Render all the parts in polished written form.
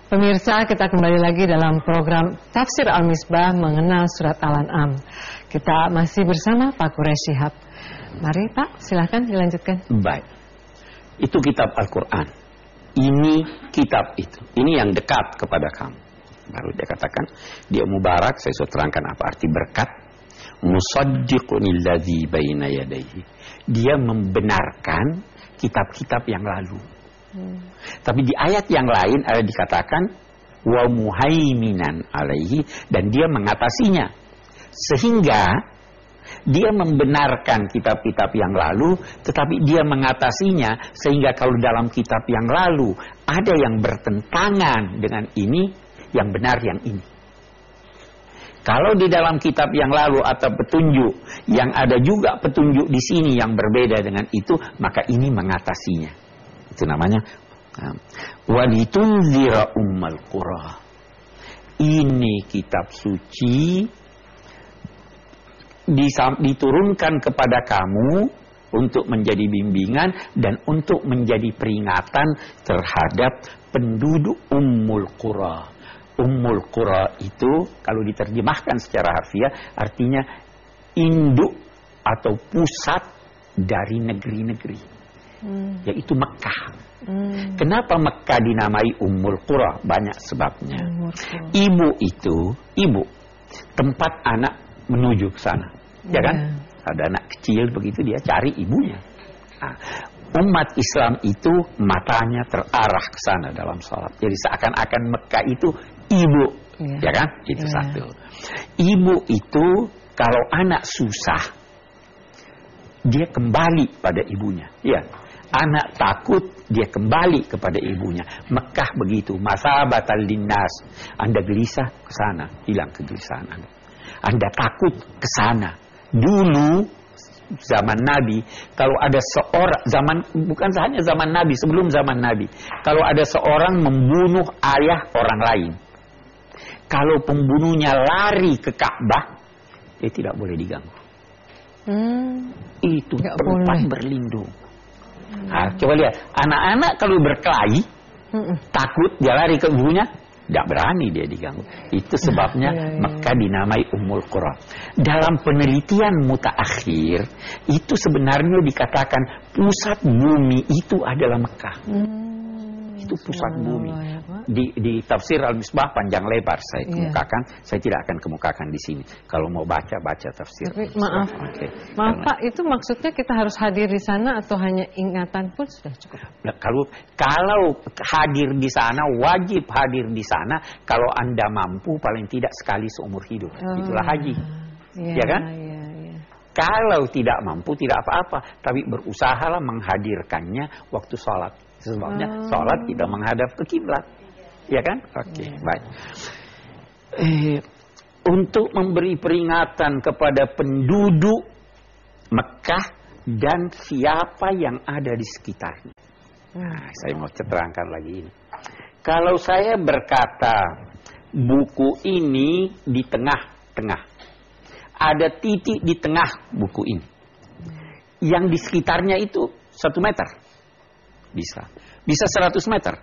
Pemirsa, kita kembali lagi dalam program Tafsir Al-Misbah mengenal surat Al-An'am. Kita masih bersama Pak Quraish Shihab. Mari Pak, silahkan dilanjutkan. Baik, itu kitab Al-Quran. Ini kitab itu. Ini yang dekat kepada kamu. Baru dia katakan, dia mubarak. Saya sudah terangkan apa arti berkat. Musaddiqunil ladzi baina yadayhi. Dia membenarkan kitab-kitab yang lalu. Tapi di ayat yang lain ada dikatakan wa muhaiminan alaihi, dan dia mengatasinya, sehingga dia membenarkan kitab-kitab yang lalu, tetapi dia mengatasinya, sehingga kalau dalam kitab yang lalu ada yang bertentangan dengan ini, yang benar yang ini. Kalau di dalam kitab yang lalu atau petunjuk yang ada juga petunjuk di sini yang berbeda dengan itu, maka ini mengatasinya. Itu namanya walitunzira ummal qura. Ini kitab suci diturunkan kepada kamu untuk menjadi bimbingan dan untuk menjadi peringatan terhadap penduduk Ummul Qura. Ummul Qura itu kalau diterjemahkan secara harfiah artinya induk atau pusat dari negeri-negeri. Yaitu Mekah. Kenapa Mekah dinamai Ummul Qura? Banyak sebabnya. Ibu itu, tempat anak menuju ke sana. Ya kan? Ada anak kecil begitu dia cari ibunya. Nah, umat Islam itu matanya terarah ke sana dalam salat. Jadi seakan-akan Mekah itu ibu. Ya kan? Itu satu. Ibu itu kalau anak susah, dia kembali pada ibunya. Ya. Anak takut, dia kembali kepada ibunya. Mekah begitu. Masabatal linnas. Anda gelisah ke sana, hilang kegelisahan Anda. Anda takut ke sana. Dulu zaman Nabi, kalau ada seorang bukan hanya zaman Nabi, sebelum zaman Nabi, kalau ada seorang membunuh ayah orang lain, kalau pembunuhnya lari ke Ka'bah, dia tidak boleh diganggu. Itu tempat berlindung. Nah, coba lihat, anak-anak kalau berkelahi, takut dia lari ke ibunya, tidak berani dia diganggu. Itu sebabnya Mekah dinamai Ummul Qura. Dalam penelitian mutaakhir, itu sebenarnya dikatakan pusat bumi itu adalah Mekah. Itu pusat bumi. Di tafsir Al-Misbah panjang lebar saya kemukakan. Saya tidak akan kemukakan di sini. Kalau mau baca tafsir. Tapi maaf Pak, itu maksudnya kita harus hadir di sana atau hanya ingatan pun sudah cukup? Nah, kalau hadir di sana, wajib hadir di sana. Kalau Anda mampu paling tidak sekali seumur hidup. Itulah haji. Ya kan? Kalau tidak mampu tidak apa-apa, tapi berusahalah menghadirkannya waktu sholat. Sebabnya sholat kita menghadap ke kiblat, ya kan? Oke, baik. Untuk memberi peringatan kepada penduduk Mekah dan siapa yang ada di sekitarnya. Nah, saya mau terangkan lagi ini. Kalau saya berkata buku ini di tengah-tengah, ada titik di tengah buku ini, yang di sekitarnya itu 1 meter. Bisa 100 meter,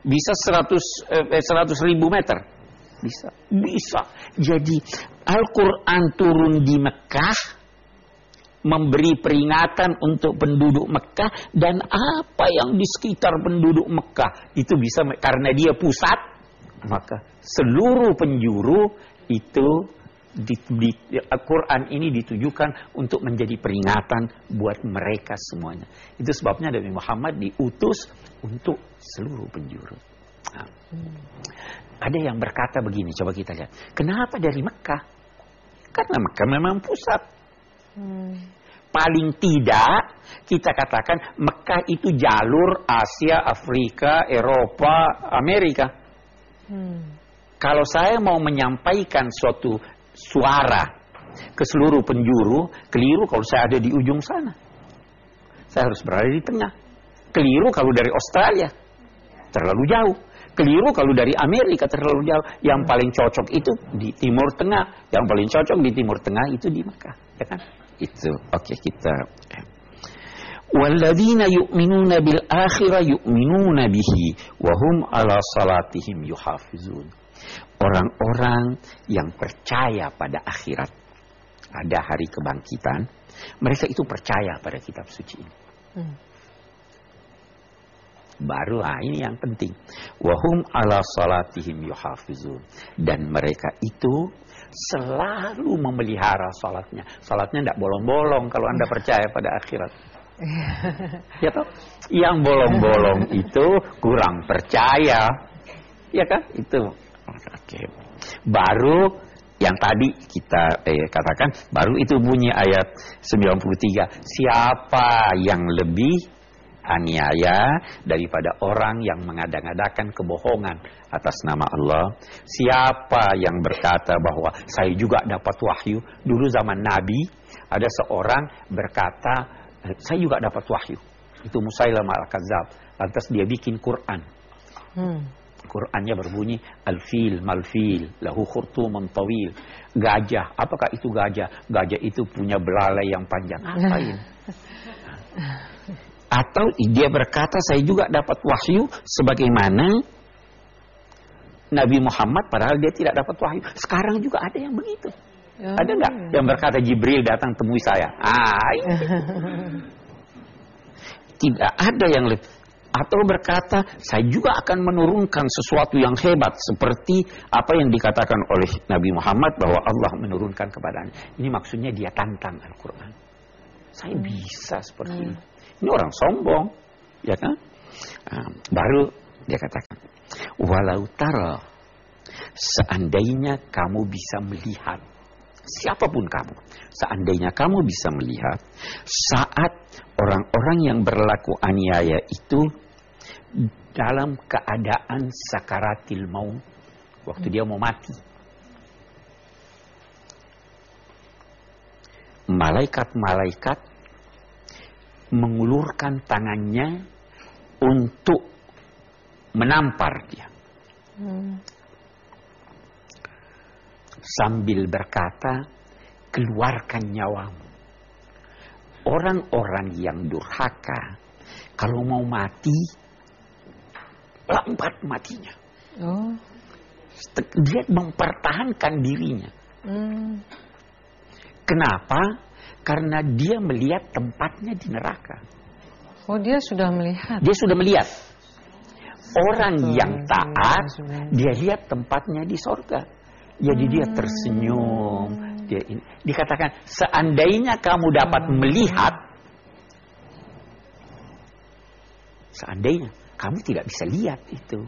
bisa 100.000 meter, bisa. Jadi Al-Quran turun di Mekah, memberi peringatan untuk penduduk Mekah dan apa yang di sekitar penduduk Mekah itu bisa, karena dia pusat, maka seluruh penjuru itu Al-Quran ini ditujukan untuk menjadi peringatan buat mereka semuanya. Itu sebabnya Nabi Muhammad diutus untuk seluruh penjuru. Nah, ada yang berkata begini, coba kita lihat. Kenapa dari Mekah? Karena Mekah memang pusat. Paling tidak kita katakan Mekah itu jalur Asia, Afrika, Eropa, Amerika. Kalau saya mau menyampaikan suatu suara ke seluruh penjuru, keliru kalau saya ada di ujung sana. Saya harus berada di tengah. Keliru kalau dari Australia, terlalu jauh. Keliru kalau dari Amerika, terlalu jauh. Yang paling cocok itu di Timur Tengah. Yang paling cocok di Timur Tengah itu di Mekah, ya kan? Itu. Oke, kita Walladzina yu'minuna bil akhirah yu'minuna bihi wa hum 'ala salatihim yuhafizun. Orang-orang yang percaya pada akhirat, ada hari kebangkitan, mereka itu percaya pada kitab suci ini. Baru ini yang penting. Wahum ala salatihim yuhafizun. Dan mereka itu selalu memelihara salatnya. Salatnya tidak bolong-bolong kalau Anda percaya pada akhirat. Ya toh? Yang bolong-bolong itu kurang percaya. Ya kan? Itu. Oke. Baru yang tadi kita katakan, baru itu bunyi ayat 93. Siapa yang lebih aniaya daripada orang yang mengada-ngadakan kebohongan atas nama Allah? Siapa yang berkata bahwa saya juga dapat wahyu? Dulu zaman Nabi ada seorang berkata saya juga dapat wahyu. Itu Musailamah al-Kadzdzab. Lantas dia bikin Quran. Qurannya berbunyi al-fil mal-fil lahu khurtumun tawil. Gajah, apakah itu gajah? Gajah itu punya belalai yang panjang. Apain? Atau dia berkata saya juga dapat wahyu sebagaimana Nabi Muhammad, padahal dia tidak dapat wahyu. Sekarang juga ada yang begitu. Ada nggak yang berkata Jibril datang temui saya? Tidak ada yang lebih. Atau berkata saya juga akan menurunkan sesuatu yang hebat seperti apa yang dikatakan oleh Nabi Muhammad bahwa Allah menurunkan kepadanya. Ini maksudnya dia tantang Al-Quran. Saya bisa seperti ini. Ini orang sombong, ya kan? Baru dia katakan, walau tara, seandainya kamu bisa melihat, siapapun kamu, seandainya kamu bisa melihat saat orang-orang yang berlaku aniaya itu dalam keadaan sakaratil maut, waktu dia mau mati, malaikat-malaikat mengulurkan tangannya untuk menampar dia. Sambil berkata, keluarkan nyawamu. Orang-orang yang durhaka, kalau mau mati, lambat matinya. Dia mempertahankan dirinya. Kenapa? Karena dia melihat tempatnya di neraka. Oh, dia sudah melihat. Dia sudah melihat. Orang yang taat, dia lihat tempatnya di sorga. Jadi dia tersenyum. Dikatakan, seandainya kamu dapat melihat, seandainya kamu tidak bisa lihat itu.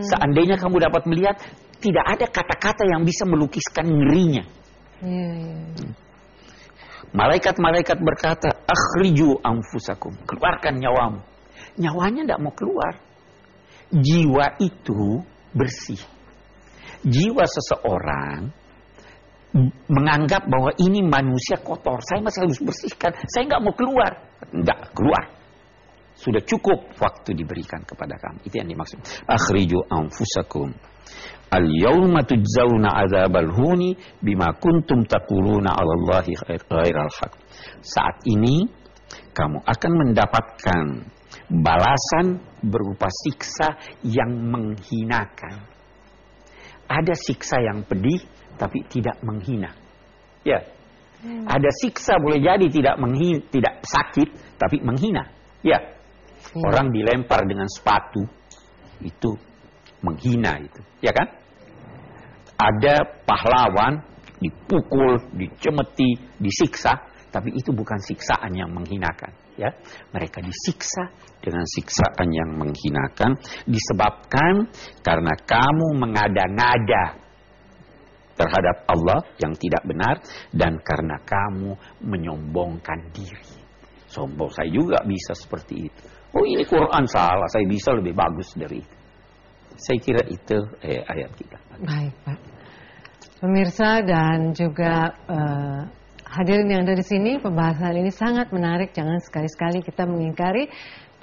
Seandainya kamu dapat melihat, tidak ada kata-kata yang bisa melukiskan ngerinya. Malaikat-malaikat berkata, akhriju anfusakum, keluarkan nyawamu. Nyawanya tidak mau keluar. Jiwa itu bersih. Jiwa seseorang menganggap bahwa ini manusia kotor, saya masih harus bersihkan, saya nggak mau keluar. Nggak keluar. Sudah cukup waktu diberikan kepada kamu. Itu yang dimaksud. Akhriju anfusakum. Al-yawma tujzauna adzabal huni bima kuntum taquluna 'ala Allahi ghairal haq. Saat ini kamu akan mendapatkan balasan berupa siksa yang menghinakan. Ada siksa yang pedih tapi tidak menghina. Ya. Ada siksa boleh jadi tidak sakit tapi menghina. Ya. Orang dilempar dengan sepatu itu menghina itu, ya kan? Ada pahlawan dipukul, dicemeti, disiksa, tapi itu bukan siksaan yang menghinakan, ya. Mereka disiksa dengan siksaan yang menghinakan disebabkan karena kamu mengada-ngada terhadap Allah yang tidak benar dan karena kamu menyombongkan diri. Sombong, saya juga bisa seperti itu. Oh, ini Quran salah, saya bisa lebih bagus dari itu. Saya kira itu ayat kita. Baik, Pak. Pemirsa dan juga hadirin yang ada di sini, pembahasan ini sangat menarik. Jangan sekali-sekali kita mengingkari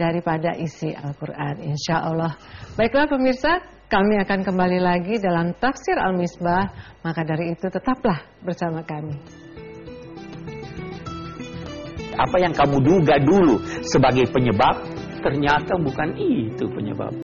daripada isi Al-Quran, insya Allah. Baiklah pemirsa, kami akan kembali lagi dalam Tafsir Al-Misbah. Maka dari itu tetaplah bersama kami. Apa yang kamu duga dulu sebagai penyebab, ternyata bukan itu penyebab.